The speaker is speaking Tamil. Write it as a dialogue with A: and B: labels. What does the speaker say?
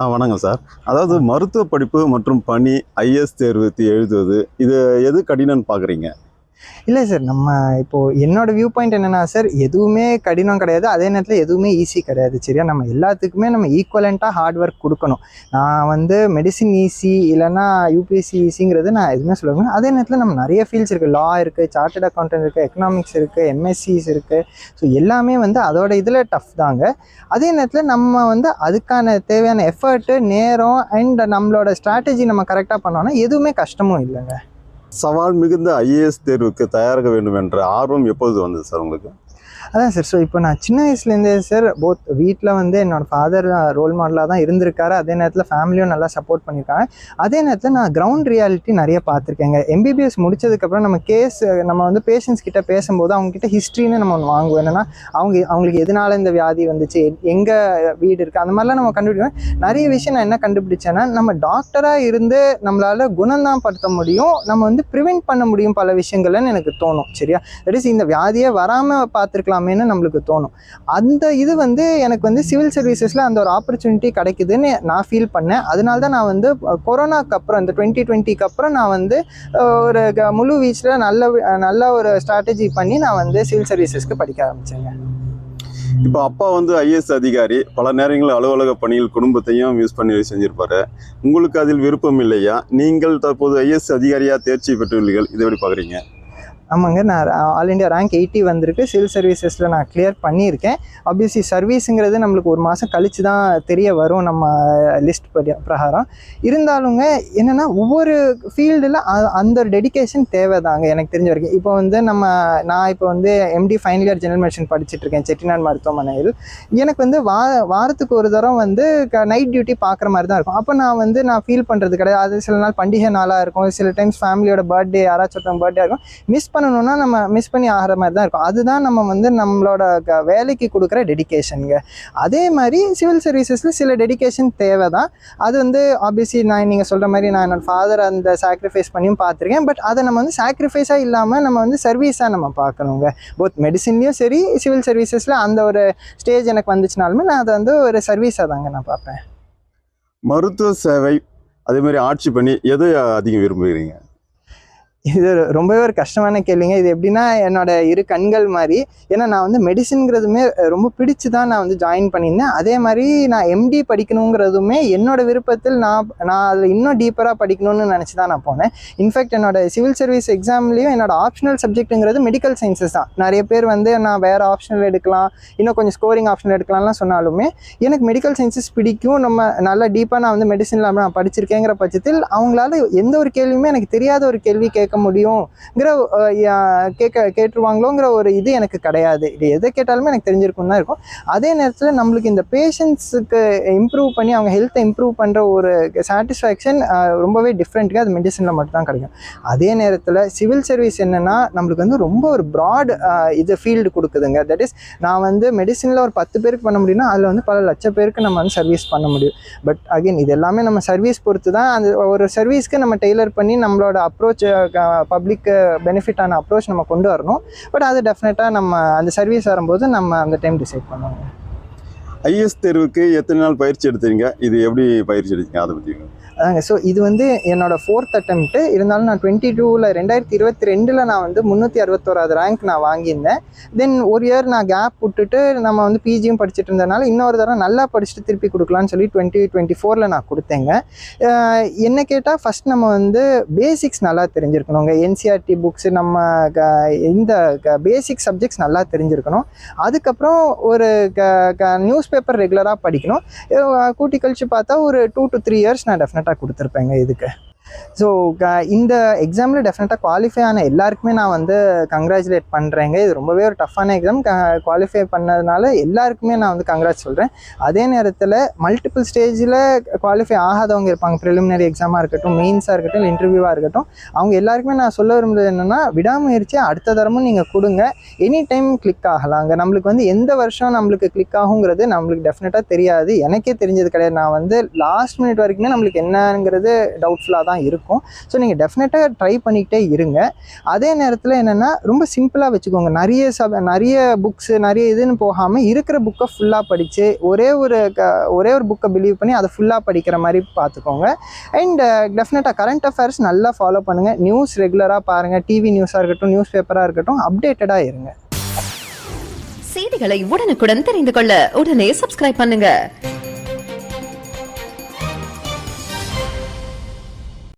A: வணக்கம் சார். அதாவது மருத்துவ படிப்பு மற்றும் பணி, ஐஏஎஸ் தேர்வு எழுதுவது, இது எது கடினம்னு பார்க்குறீங்க?
B: இல்லை சார், நம்ம இப்போது என்னோடய வியூ பாயிண்ட் என்னென்னா சார், எதுவுமே கடினம் கிடையாது, அதே நேரத்தில் எதுவுமே ஈஸி கிடையாது. சரியா? நம்ம எல்லாத்துக்குமே நம்ம ஈக்குவலண்ட்டாக ஹார்ட் ஒர்க் கொடுக்கணும். நான் வந்து மெடிசின் ஈஸி இல்லைன்னா யூபிஎஸ்சி ஈஸிங்கிறது நான் எதுவுமே சொல்லுவேன். அதே நேரத்தில் நம்ம நிறைய ஃபீல்ட்ஸ் இருக்குது. லா இருக்குது, சார்ட்டர்ட் அக்கௌண்டன்ட் இருக்குது, எக்கனாமிக்ஸ் இருக்குது, எம்எஸ்சிஸ் இருக்குது. ஸோ எல்லாமே வந்து அதோட இதில் டஃப் தாங்க. அதே நேரத்தில் நம்ம வந்து அதுக்கான தேவையான எஃபர்ட்டு, நேரம் அண்ட் நம்மளோட ஸ்ட்ராட்டஜி நம்ம கரெக்டாக பண்ணோன்னா எதுவுமே கஷ்டமும் இல்லைங்க.
A: சவால் மிகுந்த ஐஏஎஸ் தேர்வுக்கு தயாராக வேண்டும் என்ற ஆர்வம் எப்போது வந்தது சார் உங்களுக்கு?
B: அதான் சார். ஸோ இப்போ நான் சின்ன வயசுலேருந்தே சார் வீட்டில் வந்து என்னோடய ஃபாதர் ரோல் மாடலாக தான் இருந்திருக்காரு. அதே நேரத்தில் ஃபேமிலியும் நல்லா சப்போர்ட் பண்ணியிருக்காங்க. அதே நேரத்தில் நான் கிரவுண்ட் ரியாலிட்டி நிறைய பார்த்துருக்கேங்க. எம்பிபிஎஸ் முடிச்சதுக்கப்புறம் நம்ம வந்து பேஷண்ட்ஸ் கிட்ட பேசும்போது அவங்கக்கிட்ட ஹிஸ்ட்ரின்னு நம்ம ஒன்று வாங்குவோம். என்னென்னா அவங்களுக்கு எதனால இந்த வியாதி வந்துச்சு, எங்கே வீடு இருக்குது, அந்த மாதிரிலாம் நம்ம கண்டுபிடிப்போம். நிறைய விஷயம் நான் என்ன கண்டுபிடிச்சேன்னா, நம்ம டாக்டராக இருந்து நம்மளால் குணம்தான் படுத்த முடியும், நம்ம வந்து ப்ரிவென்ட் பண்ண முடியும் பல விஷயங்கள்னு எனக்கு தோணும். சரியா? தட் இஸ் இந்த வியாதியை வராமல் பார்த்துருக்கலாம் நம்மளுக்கு தோணும். அந்த இது வந்து எனக்கு வந்து சிவில் சர்வீசஸ்ல அந்த ஒரு ஆப்பர்ச்சுனிட்டி கிடைக்குதுன்னு நான் ஃபீல் பண்ணேன். அதனால தான் நான் வந்து கொரோனாக்கு அப்புறம் இந்த 2020க்கு அப்புறம் நான் வந்து ஒரு முழு வீச்சில் நல்ல ஒரு ஸ்ட்ராட்டஜி பண்ணி நான் வந்து சிவில் சர்வீசஸ்க்கு படிக்க ஆரம்பிச்சேங்க.
A: இப்போ அப்பா வந்து ஐஏஎஸ் அதிகாரி, பல நேரங்களில் அலுவலக பணியில் குடும்பத்தையும் யூஸ் பண்ணி செஞ்சிருப்பாரு. உங்களுக்கு அதில் விருப்பம் இல்லையா? நீங்கள் தற்போது ஐஏஎஸ் அதிகாரியாக தேர்ச்சி பெற்றுள்ளீர்கள், இதை எப்படி பார்க்குறீங்க?
B: ஆமாங்க, நான் ஆல் இண்டியா ரேங்க் 80 வந்திருக்கு. சிவில் சர்வீசஸில் நான் கிளியர் பண்ணியிருக்கேன். ஆப்வியஸ்லி சர்வீஸுங்கிறது நம்மளுக்கு ஒரு மாதம் கழித்து தான் தெரிய வரும் நம்ம லிஸ்ட் பிரகாரம். இருந்தாலுங்க என்னென்னா, ஒவ்வொரு ஃபீல்டில் அந்த ஒரு டெடிக்கேஷன் தேவைதாங்க எனக்கு தெரிஞ்ச வரைக்கும். இப்போ வந்து நான் இப்போ வந்து MD final year general medicine படிச்சுட்ருக்கேன் செட்டிநாடு மருத்துவமனையில். எனக்கு வந்து வாரத்துக்கு ஒரு தரம் வந்து நைட் டியூட்டி பார்க்குற மாதிரி தான் இருக்கும். அப்போ நான் ஃபீல் பண்ணுறது கிடையாது. அது சில நாள் பண்டிகை நாளாக இருக்கும், சில டைம்ஸ் ஃபேமிலியோட பர்த்டே, யாராச்சும் ஒருத்தவங்க பர்த்டே இருக்கும், மிஸ் பண்ணணும்னா நம்ம மிஸ் பண்ணி ஆகிற மாதிரி தான் இருக்கும். அதுதான் நம்ம வந்து நம்மளோட வேலைக்கு கொடுக்குற டெடிக்கேஷனுங்க. அதே மாதிரி சிவில் சர்வீசஸில் சில டெடிக்கேஷன் தேவை தான். அது வந்து ஆப்வியஸ்லி நீங்கள் சொல்கிற மாதிரி நான் என்னோட ஃபாதர் அந்த சாக்ரிஃபைஸ் பண்ணியும் பார்த்துருக்கேன். பட் அதை நம்ம வந்து சாக்ரிஃபைஸாக இல்லாமல் நம்ம வந்து சர்வீஸாக நம்ம பார்க்கணுங்க. போத் மெடிசின்லேயும் சரி, சிவில் சர்வீசஸில் அந்த ஒரு ஸ்டேஜ் எனக்கு வந்துச்சுனாலுமே நான் அதை வந்து ஒரு சர்வீஸாக தாங்க நான் பார்ப்பேன்.
A: மருத்துவ சேவை அதே மாதிரி ஆட்சி பண்ணி எது அதிகம் விரும்புகிறீங்க?
B: இது ரொம்பவே ஒரு கஷ்டமான கேள்விங்க. இது எப்படின்னா, என்னோட இரு கண்கள் மாதிரி. ஏன்னா நான் வந்து மெடிசின்ங்கிறதுமே ரொம்ப பிடிச்சி தான் நான் வந்து ஜாயின் பண்ணியிருந்தேன். அதே மாதிரி நான் எம்டி படிக்கணுங்கிறதுமே என்னோட விருப்பத்தில் நான் அதில் இன்னும் டீப்பராக படிக்கணும்னு நினச்சி தான் நான் போனேன். இன்ஃபேக்ட் என்னோட சிவில் சர்வீஸ் எக்ஸாம்லேயும் என்னோட ஆப்ஷனல் சப்ஜெக்ட்டுங்கிறது மெடிக்கல் சயின்சஸ் தான். நிறைய பேர் வந்து நான் வேறு ஆப்ஷனல் எடுக்கலாம், இன்னும் கொஞ்சம் ஸ்கோரிங் ஆப்ஷனல் எடுக்கலாம்லாம் சொன்னாலுமே எனக்கு மெடிக்கல் சயின்சஸ் பிடிக்கும். நம்ம நல்லா டீப்பாக நான் வந்து மெடிசனில் நான் படிச்சிருக்கேங்கிற பட்சத்தில் அவங்களால எந்த ஒரு கேள்வியுமே எனக்கு தெரியாத ஒரு கேள்வி கேட்க முடியுங்கிற கேட்டுருவாங்களோங்கிற ஒரு இது எனக்கு கிடையாது. இது எதை கேட்டாலுமே எனக்கு தெரிஞ்சிருக்கும் தான் இருக்கும். அதே நேரத்தில் நம்மளுக்கு இந்த பேஷண்ட்ஸுக்கு இம்ப்ரூவ் பண்ணி அவங்க ஹெல்த்தை இம்ப்ரூவ் பண்ணுற ஒரு சாட்டிஸ்ஃபேக்ஷன் ரொம்பவே டிஃப்ரெண்ட்டுங்க. அது மெடிசனில் மட்டும்தான் கிடைக்கும். அதே நேரத்தில் சிவில் சர்வீஸ் என்னென்னா, நம்மளுக்கு வந்து ரொம்ப ஒரு ப்ராட் இது ஃபீல்டு கொடுக்குதுங்க. தட் இஸ் நான் வந்து மெடிசனில் ஒரு 10 பேருக்கு பண்ண முடியும்னா அதில் வந்து பல லட்சம் பேருக்கு நம்ம வந்து சர்வீஸ் பண்ண முடியும். பட் அகெயின் இது எல்லாமே நம்ம சர்வீஸ் பொறுத்து தான். அந்த ஒரு சர்வீஸ்க்கு நம்ம டெய்லர் பண்ணி நம்மளோட அப்ரோச், பப்ளிக் பெனிஃபிட்டான அப்ரோச் நம்ம கொண்டு வரணும். பட் அது டெஃபினட்டாக நம்ம அந்த சர்வீஸ் வரும்போது நம்ம அந்த டைம் டிசைட் பண்ணுவோம்.
A: ஐஏஎஸ் தேர்வுக்கு எத்தனை நாள் பயிற்சி எடுத்தீங்க? இது எப்படி பயிற்சி எடுத்தீங்க, அதை பற்றி?
B: அதாங்க. ஸோ இது வந்து என்னோட 4th அட்டெம்ப்ட்டு. இருந்தாலும் நான் 2022 நான் வந்து 361வது ரேங்க் நான் வாங்கியிருந்தேன். தென் ஒரு இயர் நான் கேப் விட்டுட்டு நம்ம வந்து பிஜியும் படிச்சுட்டு இருந்ததுனால இன்னொரு தடவை நல்லா படிச்சுட்டு திருப்பி கொடுக்கலான்னு சொல்லி 2024 நான் கொடுத்தேங்க. என்ன கேட்டால் ஃபஸ்ட் நம்ம வந்து பேசிக்ஸ் நல்லா தெரிஞ்சிருக்கணுங்க. என்சிஆர்டி புக்ஸு, நம்ம இந்த பேசிக் சப்ஜெக்ட்ஸ் நல்லா தெரிஞ்சிருக்கணும். அதுக்கப்புறம் ஒரு நியூஸ் பேப்பர் ரெகுலராக படிக்கணும். கூட்டி கழிச்சு பார்த்தா ஒரு 2 to 3 இயர்ஸ் நான் டெஃபினட்டாக கொடுத்துருப்பேங்க இதுக்கு. ஸோ இந்த எக்ஸாமில் டெஃபினட்டாக குவாலிஃபை ஆன எல்லாருக்குமே நான் வந்து கங்க்ராச்சுலேட் பண்ணுறேங்க. இது ரொம்பவே ஒரு டஃப்பான எக்ஸாம். குவாலிஃபை பண்ணதுனால எல்லாருக்குமே நான் வந்து கங்க்ராட்ஸ் சொல்கிறேன். அதே நேரத்தில் மல்டிபிள் ஸ்டேஜில் குவாலிஃபை ஆகாதவங்க இருப்பாங்க. ப்ரிலிமினரி எக்ஸாமாக இருக்கட்டும், மெயின்ஸாக இருக்கட்டும், இல்லை இன்டர்வியூவாக இருக்கட்டும், அவங்க எல்லாருக்குமே நான் சொல்ல விரும்புகிறது என்னென்னா, விடாமுயற்சியை அடுத்த தரமும் நீங்கள் கொடுங்க. எனி டைம் கிளிக் ஆகலாங்க. நம்மளுக்கு வந்து எந்த வருஷம் நம்மளுக்கு கிளிக் ஆகுங்கிறது நம்மளுக்கு டெஃபினட்டாக தெரியாது. எனக்கே தெரிஞ்சது கிடையாது. நான் வந்து லாஸ்ட் மினிட் வரைக்குமே நம்மளுக்கு என்னங்கிறது டவுட்ஃபுல்லாக தான் தான் இருக்கும். ஸோ நீங்கள் டெஃபினட்டாக ட்ரை பண்ணிக்கிட்டே இருங்க. அதே நேரத்தில் என்னென்னா ரொம்ப சிம்பிளாக வச்சுக்கோங்க. நிறைய புக்ஸு நிறைய இதுன்னு போகாமல் இருக்கிற புக்கை ஃபுல்லாக படித்து ஒரே ஒரு புக்கை பிலீவ் பண்ணி அதை ஃபுல்லாக படிக்கிற மாதிரி பார்த்துக்கோங்க. அண்ட் டெஃபினட்டாக கரண்ட் அஃபேர்ஸ் நல்லா ஃபாலோ பண்ணுங்கள். நியூஸ் ரெகுலராக பாருங்கள். டிவி நியூஸாக இருக்கட்டும், நியூஸ் பேப்பராக இருக்கட்டும், அப்டேட்டடாக இருங்க.
C: செய்திகளை உடனுக்குடன் தெரிந்து கொள்ள உடனே சப்ஸ்கிரைப் பண்ணுங்க.